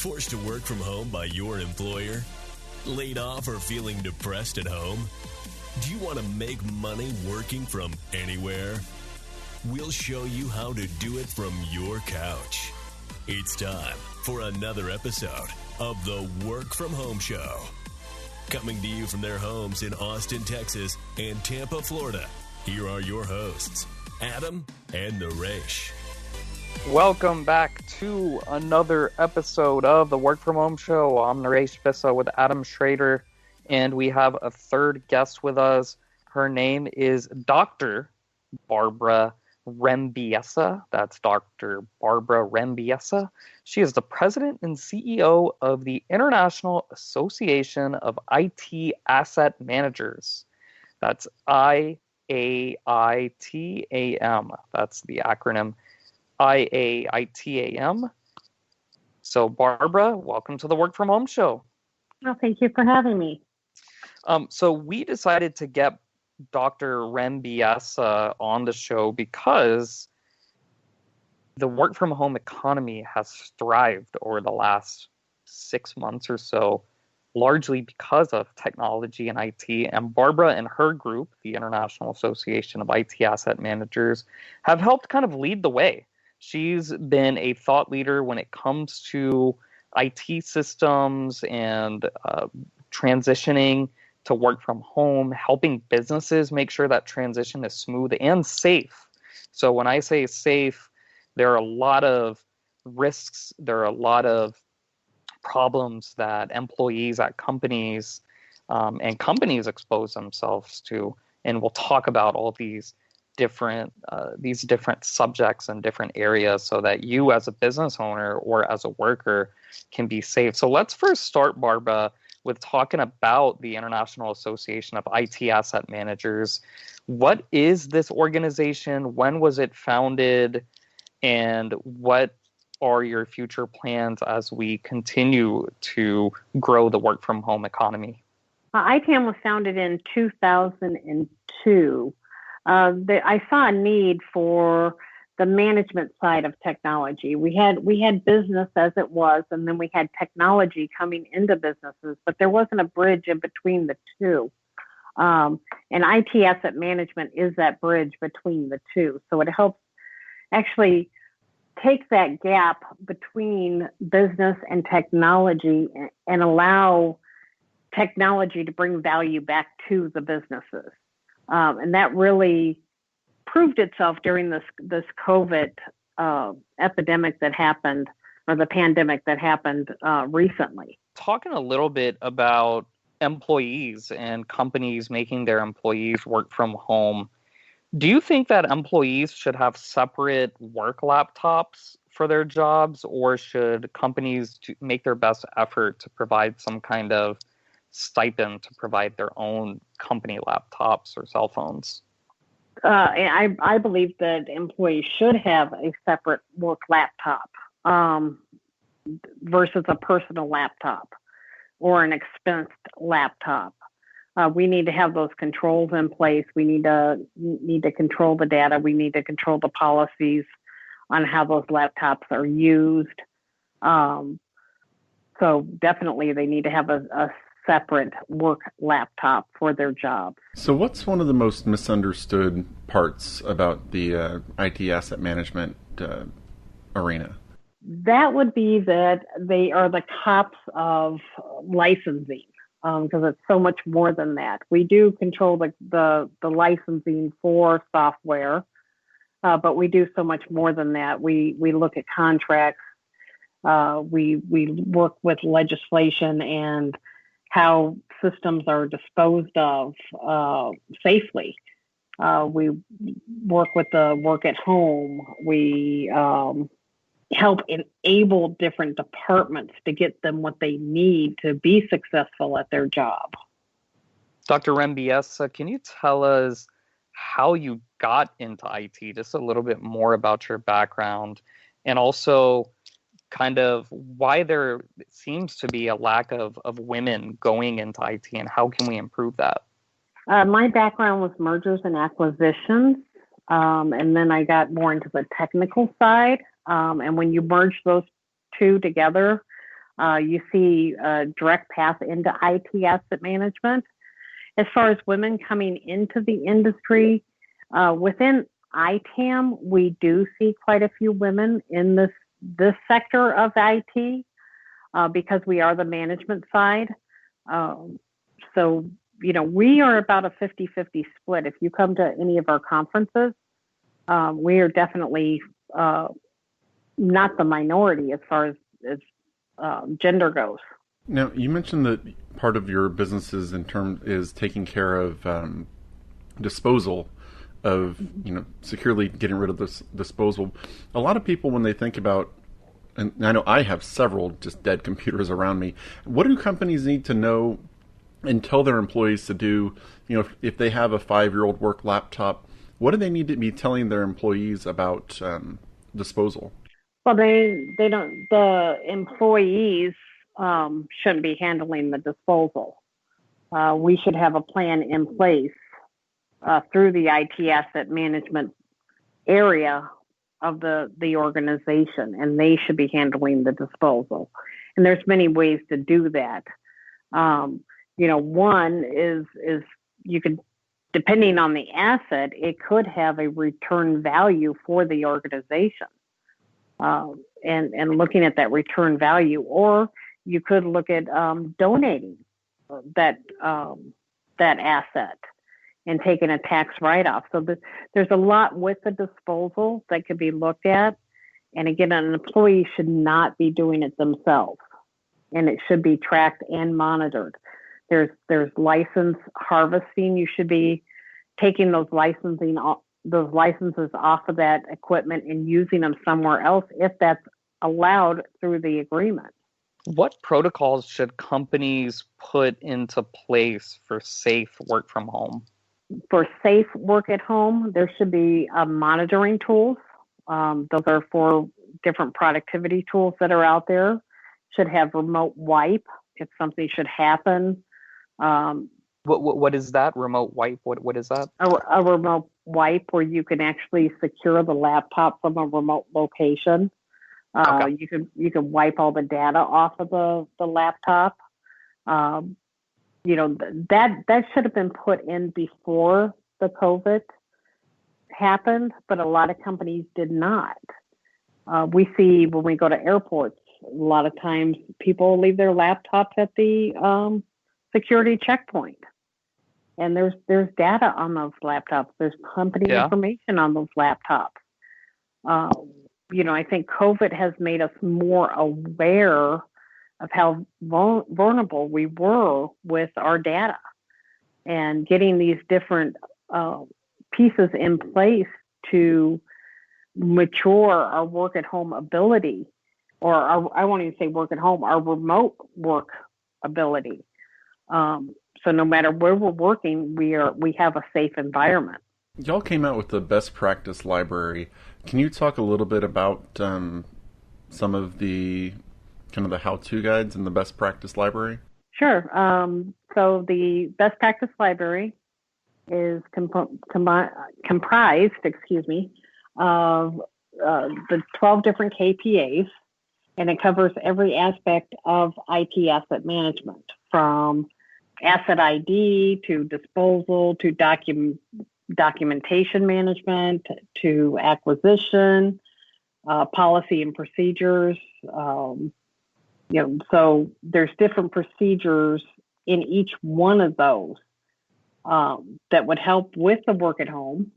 Forced to work from home by your employer? Laid off or feeling depressed at home? Do you want to make money working from anywhere? We'll show you how to do it from your couch. It's time for another episode of the Work From Home Show. Coming to you from their homes in Austin, Texas and Tampa, Florida, here are your hosts, Adam and Naresh. Welcome back to another episode of the Work From Home Show. I'm Rembiesa with Adam Schrader, and we have a third guest with us. Her name is Dr. Barbara Rembiesa. That's Dr. Barbara Rembiesa. She is the president and CEO of the International Association of IT Asset Managers. That's IAITAM. That's the acronym IAITAM. So, Barbara, welcome to the Work From Home Show. Well, thank you for having me. So we decided to get Dr. Rembiesa on the show because the work from home economy has thrived over the last 6 months or so, largely because of technology and IT. And Barbara and her group, the International Association of IT Asset Managers, have helped kind of lead the way. She's been a thought leader when it comes to IT systems and transitioning to work from home, helping businesses make sure that transition is smooth and safe. So when I say safe, there are a lot of risks, there are a lot of problems that employees at companies and companies expose themselves to. And we'll talk about all these different subjects and different areas so that you as a business owner or as a worker can be safe. So let's first start, Barbara, with talking about the International Association of IT Asset Managers. What is this organization? When was it founded? And what are your future plans as we continue to grow the work from home economy? ITAM was founded in 2002. I saw a need for the management side of technology. We had business as it was, and then we had technology coming into businesses, but there wasn't a bridge in between the two. And IT asset management is that bridge between the two. So it helps actually take that gap between business and technology and allow technology to bring value back to the businesses. And that really proved itself during this COVID epidemic that happened, or the pandemic that happened recently. Talking a little bit about employees and companies making their employees work from home, do you think that employees should have separate work laptops for their jobs, or should companies make their best effort to provide some kind of stipend to provide their own company laptops or cell phones? I believe that employees should have a separate work laptop versus a personal laptop or an expensed laptop. We need to have those controls in place. We need to control the data. We need to control the policies on how those laptops are used. So definitely they need to have a separate work laptop for their job. So what's one of the most misunderstood parts about the IT asset management arena? That would be that they are the cops of licensing, because it's so much more than that. We do control the licensing for software, but we do so much more than that. We look at contracts. We work with legislation and how systems are disposed of safely. We work with the work at home. We help enable different departments to get them what they need to be successful at their job. Dr. Rembiesa, can you tell us how you got into IT, just a little bit more about your background, and also kind of why there seems to be a lack of women going into IT, and how can we improve that? My background was mergers and acquisitions, and then I got more into the technical side. And when you merge those two together, You see a direct path into IT asset management. As far as women coming into the industry, within ITAM, we do see quite a few women in this sector of IT because we are the management side. So, we are about a 50-50 split. If you come to any of our conferences, we are definitely not the minority as far as gender goes. Now, you mentioned that part of your business is taking care of disposal of, securely getting rid of this disposal. A lot of people, when they think about, and I know I have several just dead computers around me, what do companies need to know and tell their employees to do? If they have a 5-year-old work laptop, what do they need to be telling their employees about disposal? Well, they don't. The employees shouldn't be handling the disposal. We should have a plan in place through the IT asset management area of the organization, and they should be handling the disposal. And there's many ways to do that. One is you could, depending on the asset, it could have a return value for the organization. And looking at that return value, or you could look at donating that asset and taking a tax write-off. So there's a lot with the disposal that could be looked at. And again, an employee should not be doing it themselves, and it should be tracked and monitored. There's license harvesting. You should be taking those licenses off of that equipment and using them somewhere else if that's allowed through the agreement. What protocols should companies put into place for safe work from home? For safe work at home, there should be monitoring tools. Those are 4 different productivity tools that are out there. Should have remote wipe if something should happen. What is that? Remote wipe? What is that? A remote wipe where you can actually secure the laptop from a remote location. Okay. You can wipe all the data off of the laptop. That should have been put in before the COVID happened, but a lot of companies did not. We see when we go to airports, a lot of times people leave their laptops at the security checkpoint. And there's data on those laptops. There's company information on those laptops. I think COVID has made us more aware of how vulnerable we were with our data, and getting these different pieces in place to mature our work at home ability, or I won't even say work at home, our remote work ability. So no matter where we're working, we have a safe environment. Y'all came out with the best practice library. Can you talk a little bit about some of the kind of the how-to guides in the best practice library? Sure. So the best practice library is comprised, of the 12 different KPAs, and it covers every aspect of IT asset management, from asset ID to disposal to documentation management to acquisition, policy and procedures. So there's different procedures in each one of those that would help with the work at home,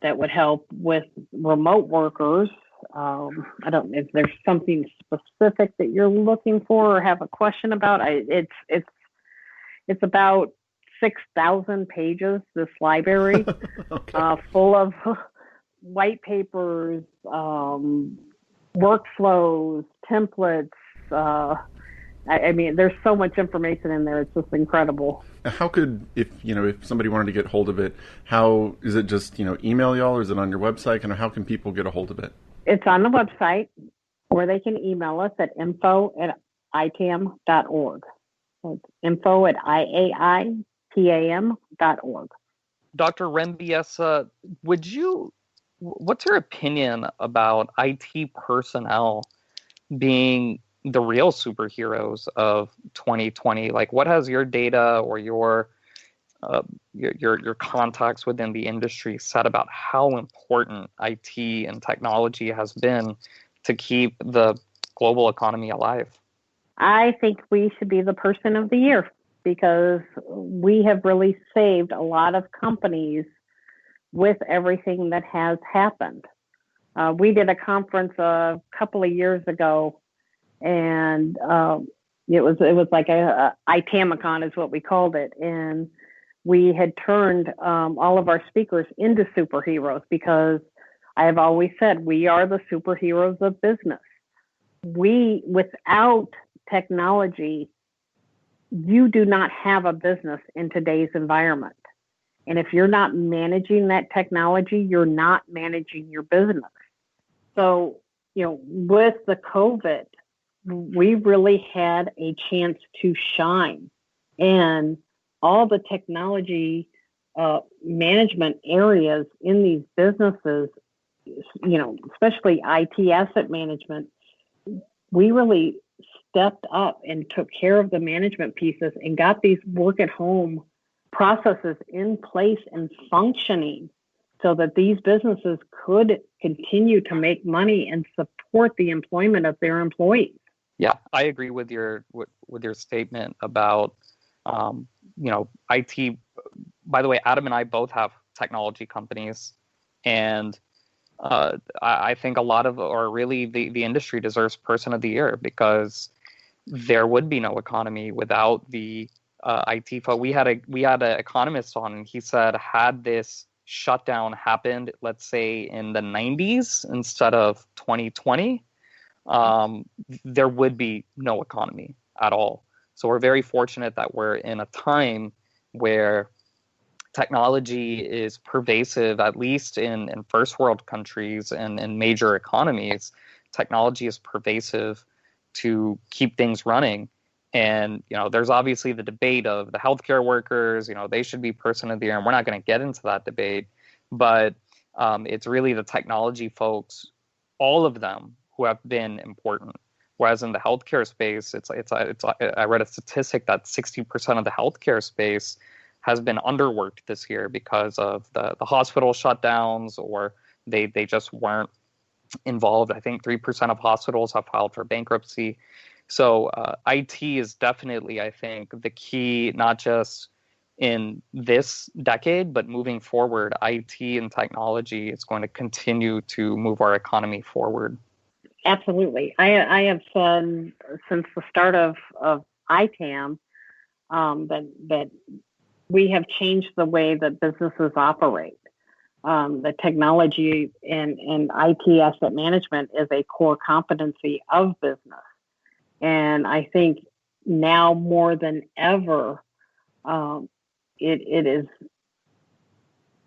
that would help with remote workers. I don't know if there's something specific that you're looking for or have a question about. It's about 6,000 pages, this library, okay. Full of white papers, workflows, templates. I mean, there's so much information in there. It's just incredible. How could, if somebody wanted to get hold of it, how is it? Just email y'all, or is it on your website? And how can people get a hold of it? It's on the website, or they can email us at info@itam.org. So it's info@IAITAM.org. Dr. Rembiesa, what's your opinion about IT personnel being the real superheroes of 2020? Like, what has your data or your contacts within the industry said about how important IT and technology has been to keep the global economy alive? I think we should be the person of the year because we have really saved a lot of companies with everything that has happened. We did a conference a couple of years ago, and it was like a IAITAM is what we called it, and we had turned all of our speakers into superheroes because I have always said we are the superheroes of business. Without technology, you do not have a business in today's environment. And if you're not managing that technology, you're not managing your business. So, with the COVID, we really had a chance to shine. And all the technology management areas in these businesses, especially IT asset management, we really stepped up and took care of the management pieces and got these work at home processes in place and functioning so that these businesses could continue to make money and support the employment of their employees. Yeah, I agree with your statement about IT. By the way, Adam and I both have technology companies, and I think a lot of, or really the industry deserves Person of the Year because there would be no economy without the IT folk. We had an economist on, and he said, had this shutdown happened, let's say in the 90s instead of 2020, there would be no economy at all. So we're very fortunate that we're in a time where technology is pervasive, at least in first world countries and in major economies. Technology is pervasive to keep things running. And, there's obviously the debate of the healthcare workers, they should be Person of the Year, and we're not going to get into that debate. But it's really the technology folks, all of them, who have been important. Whereas in the healthcare space, I read a statistic that 60% of the healthcare space has been underworked this year because of the hospital shutdowns, or they just weren't involved. I think 3% of hospitals have filed for bankruptcy. So IT is definitely, I think, the key, not just in this decade, but moving forward. IT and technology is going to continue to move our economy forward. Absolutely. I have said since the start of IAITAM that we have changed the way that businesses operate. The technology and IT asset management is a core competency of business. And I think now more than ever, it is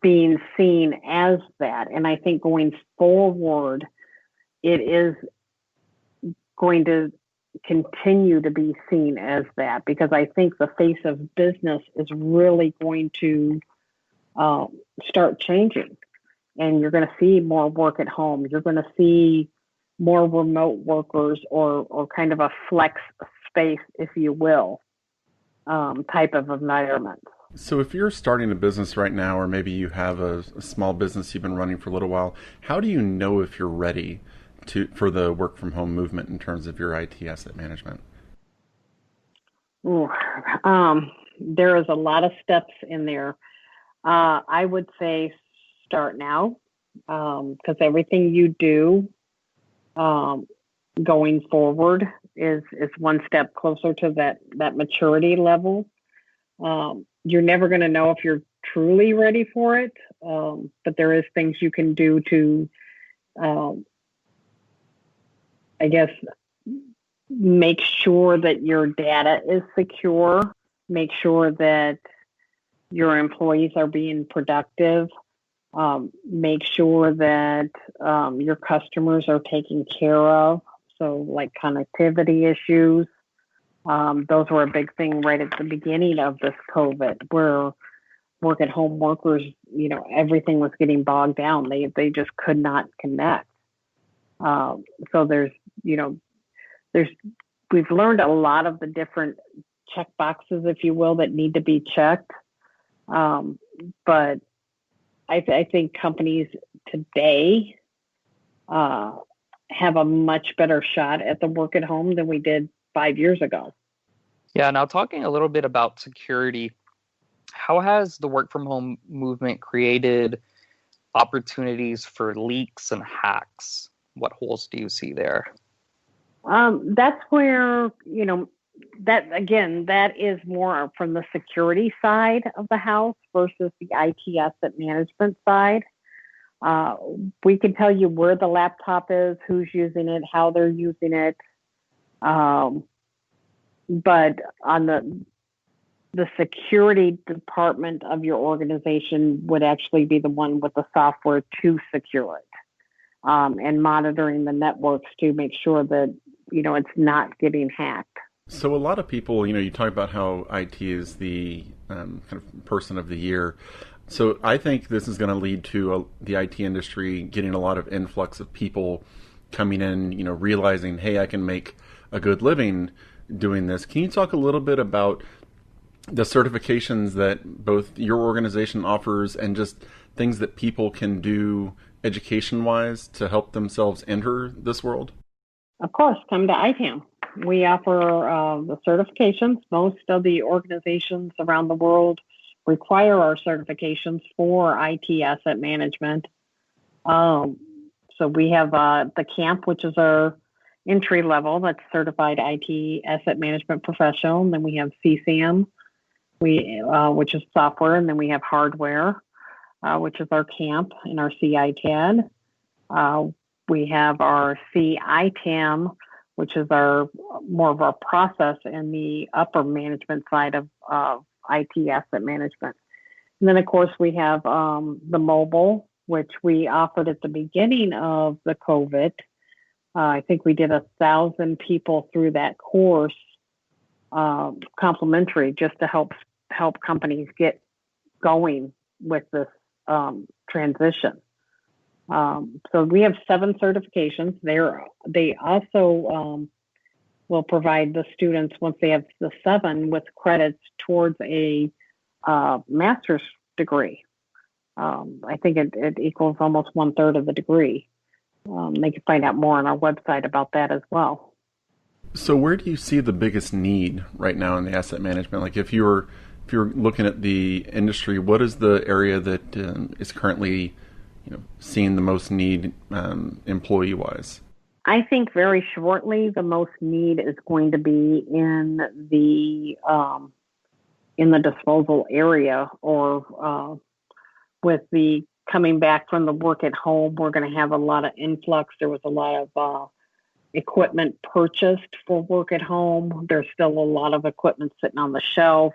being seen as that. And I think going forward, it is going to continue to be seen as that, because I think the face of business is really going to start changing. And you're going to see more work at home. You're going to see more remote workers or kind of a flex space, if you will, type of environment. So if you're starting a business right now, or maybe you have a small business you've been running for a little while, how do you know if you're ready for the work from home movement in terms of your IT asset management? There is a lot of steps in there. I would say start now, because everything you do going forward is one step closer to that maturity level. You're never going to know if you're truly ready for it, but there is things you can do to, I guess, make sure that your data is secure, make sure that your employees are being productive, make sure that your customers are taken care of. So like connectivity issues, those were a big thing right at the beginning of this COVID, where work at home workers, everything was getting bogged down. They just could not connect. So there's, we've learned a lot of the different check boxes, if you will, that need to be checked. But I think companies today have a much better shot at the work at home than we did 5 years ago. Yeah, now talking a little bit about security, how has the work from home movement created opportunities for leaks and hacks? What holes do you see there? That's where, that is more from the security side of the house versus the IT asset management side. We can tell you where the laptop is, who's using it, how they're using it. But on the security department of your organization would actually be the one with the software to secure it, and monitoring the networks to make sure that, it's not getting hacked. So a lot of people, you talk about how IT is the kind of person of the year. So I think this is going to lead to the IT industry getting a lot of influx of people coming in, realizing, hey, I can make a good living doing this. Can you talk a little bit about the certifications that both your organization offers and just things that people can do education-wise to help themselves enter this world? Of course, come to ITAM. We offer the certifications. Most of the organizations around the world require our certifications for IT asset management. So we have the CAMP, which is our entry level, that's certified IT asset management professional. And then we have CSAM, which is software, and then we have hardware, which is our CAMP and our CITAD. We have our CITAM, which is more of our process and the upper management side of IT asset management. And then, of course, we have the mobile, which we offered at the beginning of the COVID. I think we did 1,000 people through that course, complimentary, just to help companies get going with this transition. So we have 7 certifications. They also will provide the students, once they have the 7, with credits towards a master's degree. I think it equals almost 1/3 of the degree. They can find out more on our website about that as well. So where do you see the biggest need right now in the asset management? Like if you're looking at the industry, what is the area that is currently seeing the most need employee-wise? I think very shortly the most need is going to be in the disposal area, or with the coming back from the work at home, we're going to have a lot of influx. There was a lot of equipment purchased for work at home. There's still a lot of equipment sitting on the shelf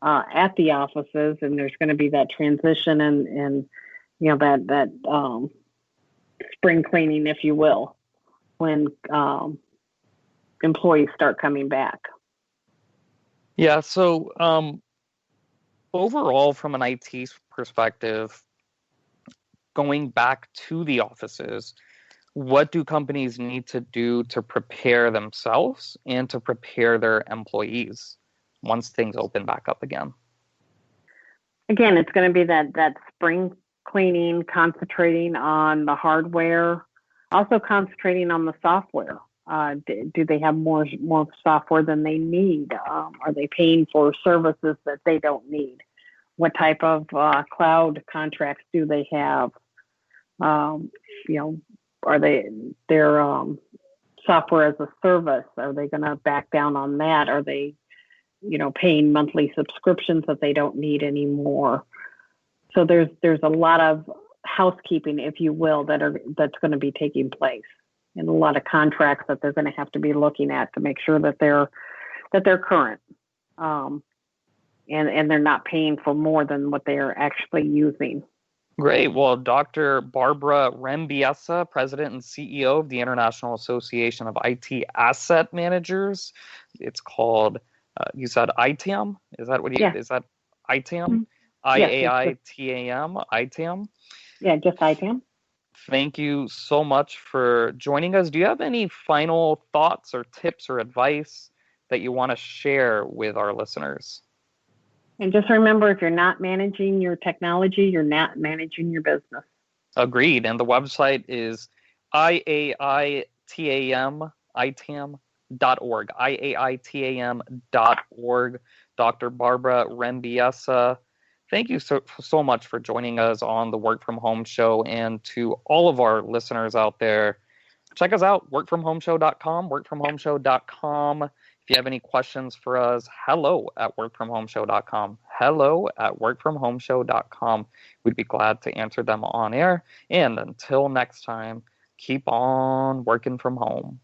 at the offices, and there's going to be that transition and that spring cleaning, if you will, when employees start coming back. Yeah, so overall, from an IT perspective, going back to the offices, what do companies need to do to prepare themselves and to prepare their employees once things open back up again? Again, it's going to be that spring cleaning, concentrating on the hardware, also concentrating on the software. Do they have more software than they need? Are they paying for services that they don't need? What type of cloud contracts do they have? Are their software as a service? Are they going to back down on that? Are they, paying monthly subscriptions that they don't need anymore? So there's a lot of housekeeping, if you will, that's going to be taking place, and a lot of contracts that they're going to have to be looking at to make sure that they're current, and they're not paying for more than what they are actually using. Great. Well, Dr. Barbara Rembiesa, President and CEO of the International Association of IT Asset Managers. It's called, you said ITAM? Is that what you, is that ITAM? Mm-hmm. IAITAM, ITAM? Yeah, just ITAM. Thank you so much for joining us. Do you have any final thoughts or tips or advice that you want to share with our listeners? And just remember, if you're not managing your technology, you're not managing your business. Agreed. And the website is IAITAM.org. IAITAM.org. Dr. Barbara Rembiesa, thank you so much for joining us on the Work From Home Show. And to all of our listeners out there, check us out, workfromhomeshow.com, workfromhomeshow.com. If you have any questions for us, hello@workfromhomeshow.com, hello@workfromhomeshow.com. We'd be glad to answer them on air. And until next time, keep on working from home.